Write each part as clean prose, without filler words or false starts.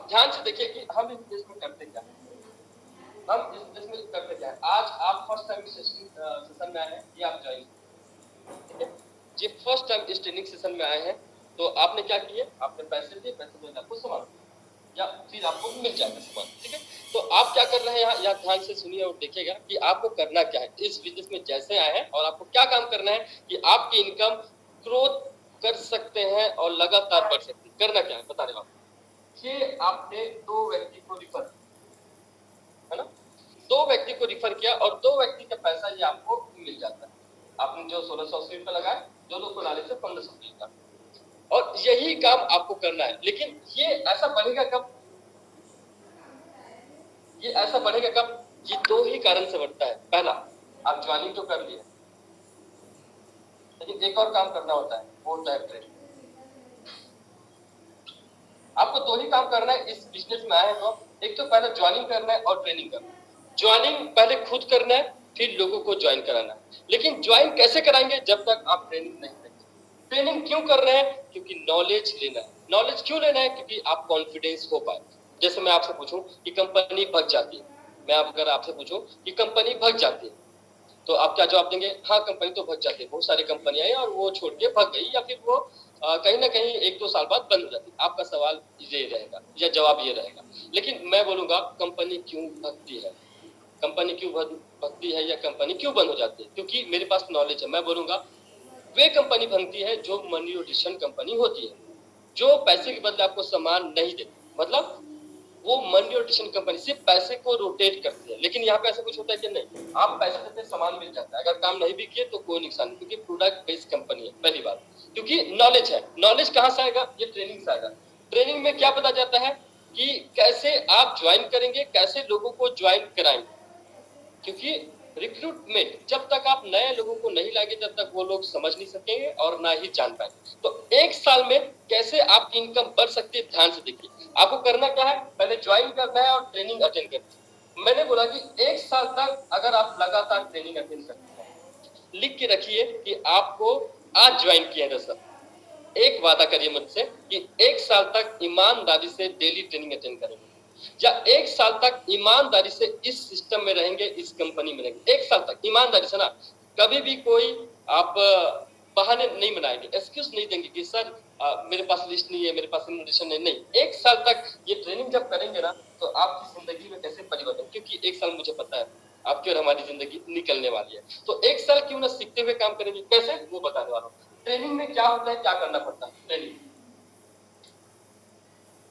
ध्यान से देखिए कि हम इस देश में करते क्या है। हम इस देश में करते क्या है। आज आप फर्स्ट टाइम सेशन में आए हैं, ये आप ज्वाइन, ठीक है, ये फर्स्ट टाइम इस ट्रेनिंग सेशन में आए हैं, तो आपने क्या किया, आपने पैसे दिए, पैसे में आपको सामान या फिर आपको मिल जाएगा सामान, ठीक है। तो आप क्या कर रहे हैं यहाँ ध्यान से सुनिए और देखिएगा कि आपको करना क्या है इस बिजनेस में जैसे आए हैं, और आपको क्या काम करना है कि आपकी इनकम ग्रोथ कर सकते हैं और लगातार बढ़ सकती है। करना क्या है बता रहे हो। ये आपने 2 व्यक्ति को रिफर, है ना, 2 व्यक्ति को रिफर किया और 2 व्यक्ति का पैसा ये आपको मिल जाता है। आपने जो 1680 रुपये लगाए, दोनों को डाले से 1500 मिलता, और यही काम आपको करना है। लेकिन ये ऐसा बढ़ेगा कब, ये ऐसा बढ़ेगा कब, ये 2 ही कारण से बढ़ता है। पहला, आप ज्वाइनिंग तो कर लिए, लेकिन एक और काम करना होता है, वो होता है ट्रेनिंग। आपको 2 ही काम करना है इस बिजनेस में आए तो। एक तो पहले ज्वाइनिंग करना है और ट्रेनिंग करना है। ज्वाइनिंग पहले खुद करना है, फिर लोगों को ज्वाइन कराना है। लेकिन ज्वाइन कैसे कराएंगे जब तक आप ट्रेनिंग नहीं लेंगे। ट्रेनिंग क्यों कर रहे हैं, क्योंकि नॉलेज लेना है। नॉलेज क्यों लेना है, क्योंकि आप कॉन्फिडेंस हो पाए। जैसे मैं आपसे पूछूं कि कंपनी भग जाती है, मैं अगर आपसे पूछूं कि कंपनी भग जाती है, तो आप क्या जवाब देंगे, हाँ कंपनी तो भग जाती है, बहुत सारी कंपनियां हैं और वो छोड़ के भग गई, या फिर वो कहीं ना कहीं 1-2 साल बाद बंद हो जाती है। आपका सवाल ये रहेगा या जवाब ये रहेगा। लेकिन मैं बोलूंगा कंपनी क्यों भगती है, कंपनी क्यों भगती है या कंपनी क्यों बंद हो जाती है, क्योंकि मेरे पास नॉलेज है। मैं बोलूंगा वे कंपनी भगती है जो मनी रोटेशन कंपनी होती है, जो पैसे के बदले आपको सामान नहीं देती। मतलब वो मनी रोटेशन कंपनी सिर्फ पैसे को रोटेट करती है। लेकिन यहाँ पे ऐसा कुछ होता है कि नहीं, आप पैसे देते सामान मिल जाता है, अगर काम नहीं भी किए तो कोई नुकसान नहीं, क्योंकि प्रोडक्ट बेस्ड कंपनी है। पहली बात, क्योंकि नॉलेज है। नॉलेज कहाँ से आएगा, ये ट्रेनिंग से आएगा। ट्रेनिंग में क्या पता जाता है कि कैसे आप ज्वाइन करेंगे, कैसे लोगों को ज्वाइन कराएंगे। क्योंकि रिक्रूटमेंट जब तक आप नए लोगों को नहीं लाएंगे तब तक वो लोग समझ नहीं सकेंगे और ना ही जान पाएंगे। तो 1 साल में कैसे आपकी इनकम बढ़ सकती है, ध्यान से देखिए। आपको करना क्या है, पहले ज्वाइन करना है और ट्रेनिंग अटेंड करनी है। मैंने बोला कि 1 साल तक अगर आप लगातार ट्रेनिंग अटेंड करते हैं, लिख के रखिए कि आपको आज ज्वाइन किया है सर, एक वादा करिए मुझसे कि 1 साल तक ईमानदारी से डेली ट्रेनिंग अटेंड करेंगे, या 1 साल तक ईमानदारी से इस सिस्टम में रहेंगे, इस कंपनी में रहेंगे। 1 साल तक ईमानदारी से ना, कभी भी कोई आप बहाने नहीं बनाएंगे, एक्सक्यूज नहीं देंगे कि सर मेरे पास लिस्ट नहीं है, मेरे पास इन्विटेशन नहीं। 1 साल तक ये ट्रेनिंग जब करेंगे ना, तो आपकी जिंदगी में कैसे परिवर्तन, क्योंकि 1 साल मुझे पता है आपकी और हमारी जिंदगी निकलने वाली है। तो 1 साल क्यों ना सीखते हुए काम करेंगे, कैसे वो बताने वाला हूँ। ट्रेनिंग में क्या होता है, क्या करना पड़ता है। ट्रेनिंग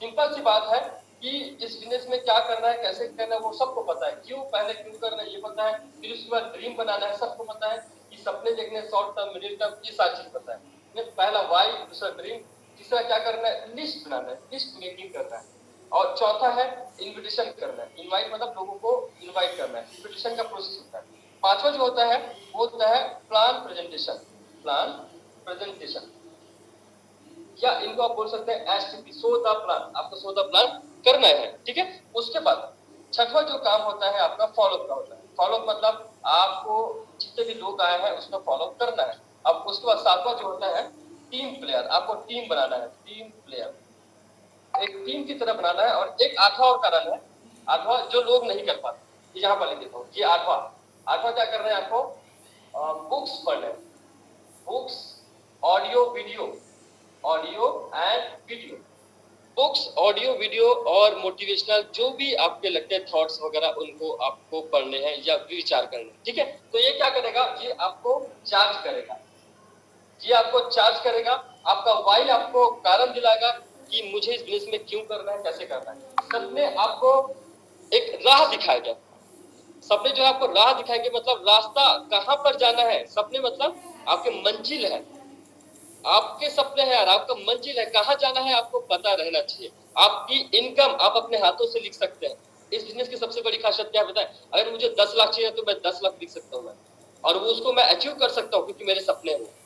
सिंपल सी बात है कि इस बिजनेस में क्या करना है, कैसे करना है, वो सबको पता है। क्यों, पहले क्यों करना है ये पता है, फिर उसके बाद ड्रीम बनाना है, सबको पता है कि सपने देखने, शॉर्ट टर्म, मिडिल टर्म, ये सारी चीज पता है। पहला वाई, दूसरा ड्रीम, तीसरा क्या करना है, लिस्ट बनाना है, लिस्ट मेकिंग करना है, और चौथा है इन्विटेशन करना है। इनवाइट मतलब लोगों को इनवाइट करना है, इन्विटेशन का प्रोसेस होता है। पांचवा जो होता है वो होता है प्लान प्रेजेंटेशन। प्लान प्रेजेंटेशन, या इनको आप बोल सकते हैं एसटीपी, सो द प्लान। आपको सो द प्लान करना है, ठीक है। उसके बाद छठवां जो काम होता है आपका फॉलोअप का होता है। फॉलोअप मतलब आपको जितने भी लोग आए हैं उसका फॉलोअप करना है। अब उसके बाद सातवां जो होता है टीम प्लेयर, आपको टीम बनाना है, टीम प्लेयर, एक टीम की तरह बनाना है। और एक आठवां और कारण है, आठवां जो लोग नहीं कर पाते, यहाँ पर लिख देता हूँ, ये आठवां। आठवां क्या करना है आपको, बुक्स पढ़ना है, books, audio video, audio and video, books, audio video और मोटिवेशनल जो भी आपके लगते हैं थॉट्स वगैरह, उनको आपको पढ़ने हैं या विचार करने हैं, ठीक है। तो ये क्या करेगा, ये आपको चार्ज करेगा, ये आपको चार्ज करेगा। आपका वाई आपको कारण दिलाएगा कि मुझे इस बिजनेस में क्यों करना है, कैसे करना है। सपने आपको एक राह दिखाएगा, सपने जो है आपको राह दिखाएंगे, मतलब रास्ता कहाँ पर जाना है। सपने मतलब आपके मंजिल है, आपके सपने हैं यार, आपका मंजिल है, कहाँ जाना है आपको पता रहना चाहिए। आपकी इनकम आप अपने हाथों से लिख सकते हैं। इस बिजनेस की सबसे बड़ी खासियत क्या बताएं, अगर मुझे 10 लाख चाहिए तो मैं 10 लाख लिख सकता हूँ, और वो उसको मैं अचीव कर सकता हूँ क्योंकि मेरे सपने हैं।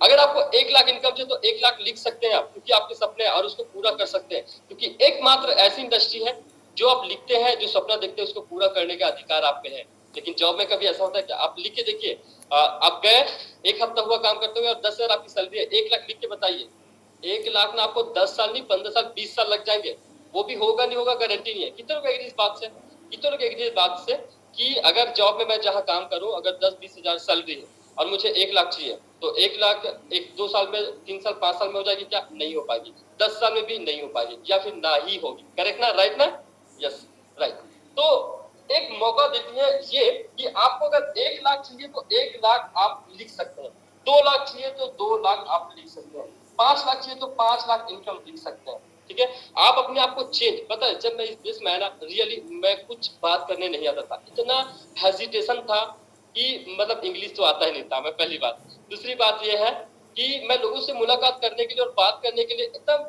अगर आपको 1 लाख इनकम चाहिए तो 1 लाख लिख सकते हैं आप, क्योंकि आपके सपने हैं, और उसको पूरा कर सकते हैं। क्योंकि एकमात्र ऐसी इंडस्ट्री है जो आप लिखते हैं, जो सपना देखते हैं, उसको पूरा करने का अधिकार आप पे है। लेकिन जॉब में कभी ऐसा होता है कि आप लिख के देखिए, आप गए 1 हफ्ता हुआ काम करते हुए और 10,000 आपकी सैलरी है, 1 लाख लिख के बताइए। 1 लाख ना आपको 10 साल नहीं, 15 साल, 20 साल लग जाएंगे। वो भी होगा नहीं होगा गारंटी नहीं है। कितने लोग एग्री इस बात से, कितने लोग एग्री इस बात से कि अगर जॉब में मैं जहाँ काम करूँ अगर 10-20 हजार सैलरी है और मुझे 1 लाख चाहिए, तो 1 लाख 1-2 साल में, 3 साल 5 साल में हो जाएगी क्या? नहीं हो पाएगी। 10 साल में भी नहीं हो पाएगी, या फिर ना ही होगी। करेक्ट ना? राइट ना? Yes, right. तो एक मौका देती है ये कि आपको अगर 1 लाख चाहिए तो 1 लाख आप लिख सकते हैं, 2 लाख चाहिए तो 2 लाख आप लिख सकते हैं, 5 लाख चाहिए तो 5 लाख इनकम लिख सकते हैं। ठीक है, आप अपने आप को चेंज, पता है जब मैं इस देश में आया ना, रियली मैं कुछ बात करने नहीं आता था, इतना हेजिटेशन था कि मतलब इंग्लिश तो आता ही नहीं था मैं, पहली बात। दूसरी बात यह है कि मैं लोगों से मुलाकात करने के लिए और बात करने के लिए एकदम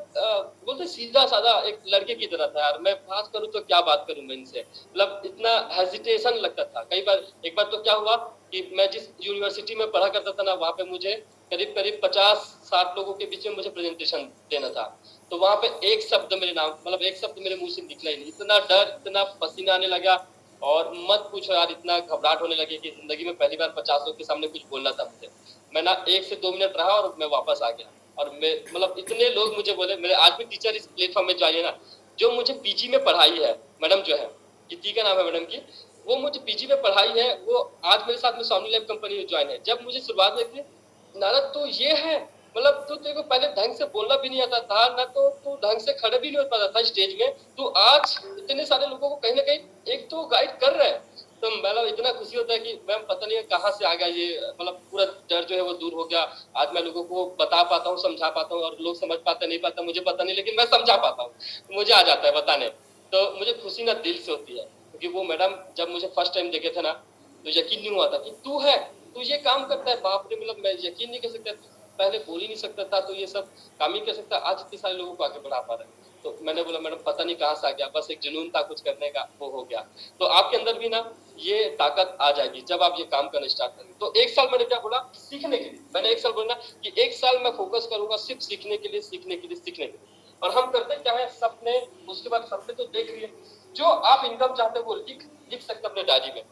बोलते सीधा साधा एक लड़के की तरह था यार। मैं बात करूं तो क्या बात करूं मैं इनसे, मतलब इतना हेजिटेशन लगता था। कई बार, एक बार तो क्या हुआ कि मैं जिस यूनिवर्सिटी में पढ़ा करता था ना, वहां पे मुझे करीब करीब 50-60 लोगों के बीच में मुझे प्रेजेंटेशन देना था। तो वहां पे एक शब्द मेरे नाम, मतलब एक शब्द मेरे मुंह से निकला ही नहीं। इतना डर, इतना पसीना आने लगा, और मत पूछो यार, इतना घबराहट होने लगी कि जिंदगी में पहली बार 50 लोग के सामने कुछ बोलना था मुझे। मैं ना 1 से 2 मिनट रहा और मैं वापस आ गया। और मैं मतलब इतने लोग मुझे बोले, मेरे आज भी टीचर इस प्लेटफॉर्म में जो आई है ना, जो मुझे पीजी में पढ़ाई है, मैडम जो है, गीति का नाम है मैडम की, वो मुझे पीजी में पढ़ाई है, वो आज मेरे साथ में सोनी लैब कंपनी में ज्वाइन है। जब मुझे शुरुआत में नारद तो ये है, मतलब तो तेरे को पहले ढंग से बोलना भी नहीं आता था ना, तो तू ढंग से खड़े भी नहीं हो पाता था स्टेज में, तो आज इतने सारे लोगों को कहीं ना कहीं एक तो गाइड कर रहे हैं। तो मतलब इतना खुशी होता है कि मैम पता नहीं कहाँ से आ गया ये, मतलब पूरा डर जो है वो दूर हो गया। आज मैं लोगों को बता पाता हूँ, समझा पाता हूँ, और लोग समझ पाते नहीं पाता मुझे पता नहीं, लेकिन मैं समझा पाता हूँ, मुझे आ जाता है बताने। तो मुझे खुशी ना दिल से होती है, क्योंकि वो मैडम जब मुझे फर्स्ट टाइम देखे थे ना, तो यकीन नहीं हुआ था कि तू है, तू ये काम करता है। बाप रे, मतलब मैं यकीन नहीं कर सकता, पहले बोल ही नहीं सकता था, तो ये सब काम ही कर सकता। आज इतने सारे लोगों को आगे बढ़ा पा रहे हैं। तो मैंने बोला मैडम पता नहीं कहाँ से आ गया, बस एक जुनून था कुछ करने का, वो हो गया। तो आपके अंदर भी ना ये ताकत आ जाएगी जब आप ये काम करना स्टार्ट करेंगे। तो 1 साल मैंने क्या बोला, सीखने के लिए। मैंने 1 साल बोला कि 1 साल मैं फोकस करूंगा सिर्फ सीखने के लिए, सीखने के लिए, सीखने के लिए। और हम करते क्या है, सपने, उसके बाद सपने तो देख लिए, जो आप इनकम चाहते हैं वो लिख सकते अपने डायरी में,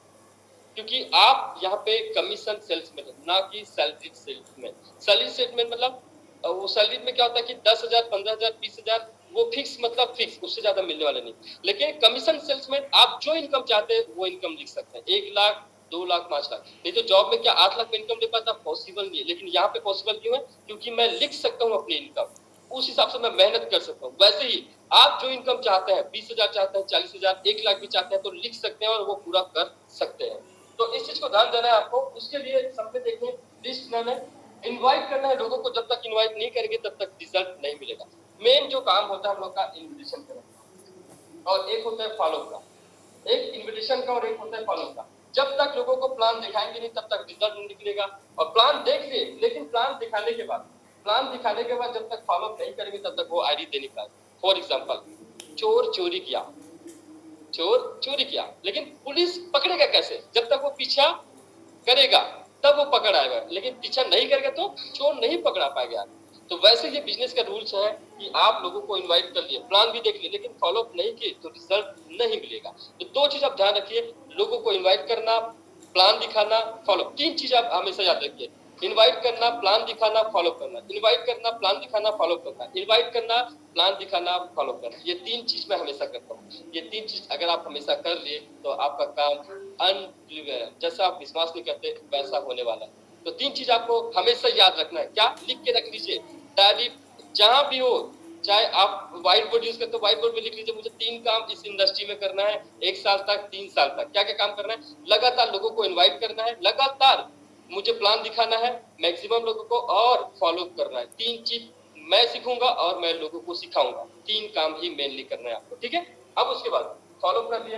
क्योंकि आप यहाँ पे कमीशन सेल्स में ना कि सैलरी सेल्स में। सैलरी सेल्समैन मतलब वो सैलरी में क्या होता है कि 10,000, 15,000, 20,000 वो फिक्स, मतलब फिक्स, उससे ज्यादा मिलने वाले नहीं। लेकिन कमीशन सेल्समैन आप जो इनकम चाहते हैं वो इनकम लिख सकते हैं, 1 लाख, 2 लाख, 5 लाख। नहीं तो जॉब में क्या 8 लाख में इनकम ले पाता, पॉसिबल नहीं है। लेकिन यहाँ पे पॉसिबल क्यों है, क्योंकि मैं लिख सकता हूँ अपनी इनकम, उस हिसाब से मैं मेहनत कर सकता हूँ। वैसे ही आप जो इनकम चाहते हैं, 20,000 चाहते हैं, 40,000, 1 लाख भी चाहते हैं, तो लिख सकते हैं और वो पूरा कर सकते हैं। तो इस चीज को ध्यान देना है आपको। उसके लिए सबसे देखिए, लिस्ट बनाना है, इनवाइट करना है लोगों को। जब तक इनवाइट नहीं करेंगे तब तक रिजल्ट नहीं मिलेगा। मेन जो काम होता है हम लोग का इन्विटेशन करना, और एक होता है फॉलो का, एक इन्विटेशन का और एक होता है फॉलो का। जब तक लोगों को प्लान दिखाएंगे नहीं तब तक रिजल्ट नहीं निकलेगा। और प्लान देख लिए, लेकिन प्लान दिखाने के बाद, जब तक फॉलो नहीं करेंगे तब तक वो आईडी दे नहीं पाएंगे। फॉर एग्जाम्पल, चोर चोरी किया, चोर चोरी किया, लेकिन पुलिस पकड़ेगा कैसे? जब तक वो पीछा करेगा तब वो पकड़ आएगा, लेकिन पीछा नहीं करेगा तो चोर नहीं पकड़ा पाएगा। तो वैसे ये बिजनेस का रूल्स है कि आप लोगों को इनवाइट कर लिए, प्लान भी देख लिए, लेकिन फॉलोअप नहीं किए तो रिजल्ट नहीं मिलेगा। तो 2 चीज आप ध्यान रखिए, लोगों को इनवाइट करना, प्लान दिखाना, फॉलो। 3 चीज आप हमेशा याद रखिए, इनवाइट करना, प्लान दिखाना, फॉलो करना। इनवाइट करना, प्लान दिखाना, फॉलो करना। इनवाइट करना, प्लान दिखाना, फॉलो करना। ये 3 चीज मैं हमेशा करता हूँ। ये 3 चीज अगर आप हमेशा कर लिए तो आपका काम अनबिलीवेबल है, जैसा आप विश्वास नहीं करते वैसा होने वाला है। तो 3 चीज आपको हमेशा याद रखना है। क्या? लिख के रख लीजिए, डायरी जहां भी हो, चाहे आप व्हाइट बोर्ड यूज करते हो, व्हाइट बोर्ड में लिख लीजिए मुझे 3 काम इस इंडस्ट्री में करना है 1 साल तक, 3 साल तक। क्या क्या काम करना है? लगातार लोगों को इनवाइट करना है, लगातार मुझे प्लान दिखाना है मैक्सिमम लोगों को, और फॉलो करना है। 3 चीज मैं सीखूंगा और मैं लोगों को सिखाऊंगा। 3 काम ही मेनली करना है आपको, ठीक है? अब उसके बाद फॉलो कर लिए,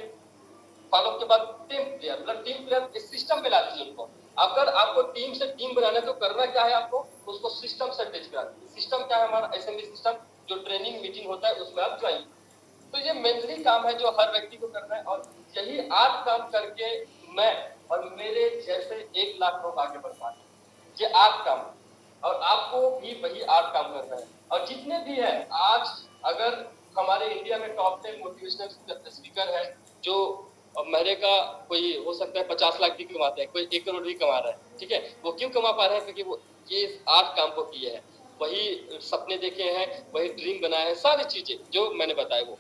फॉलो के बाद टीम प्लेयर, मतलब टीम प्लेयर इस सिस्टम में लाती है उनको। अगर आपको टीम से टीम बनाना है तो करना क्या है आपको, उसको सिस्टम से अटैच करा दीजिए। सिस्टम क्या है? हमारा एसएमबी सिस्टम, जो ट्रेनिंग मीटिंग होता है उसमें आप ज्वाइन। तो ये मेनली काम है जो हर व्यक्ति को करना है, और यही 8 काम करके मैं और मेरे जैसे 1 लाख लोग आगे बढ़ पाते हैं। ये 8 काम, और आपको भी वही 8 काम करना है। और जितने भी है आज, अगर हमारे इंडिया में टॉप 10 मोटिवेशनल स्पीकर है, जो महीने का कोई हो सकता है 50 लाख भी कमाते हैं, कोई 1 करोड़ भी कमा रहा है, ठीक है? वो क्यों कमा पा रहे हैं? क्योंकि वो ये 8 काम को किए हैं, वही सपने देखे हैं, वही ड्रीम बनाए हैं, सारी चीजें जो मैंने बताया वो।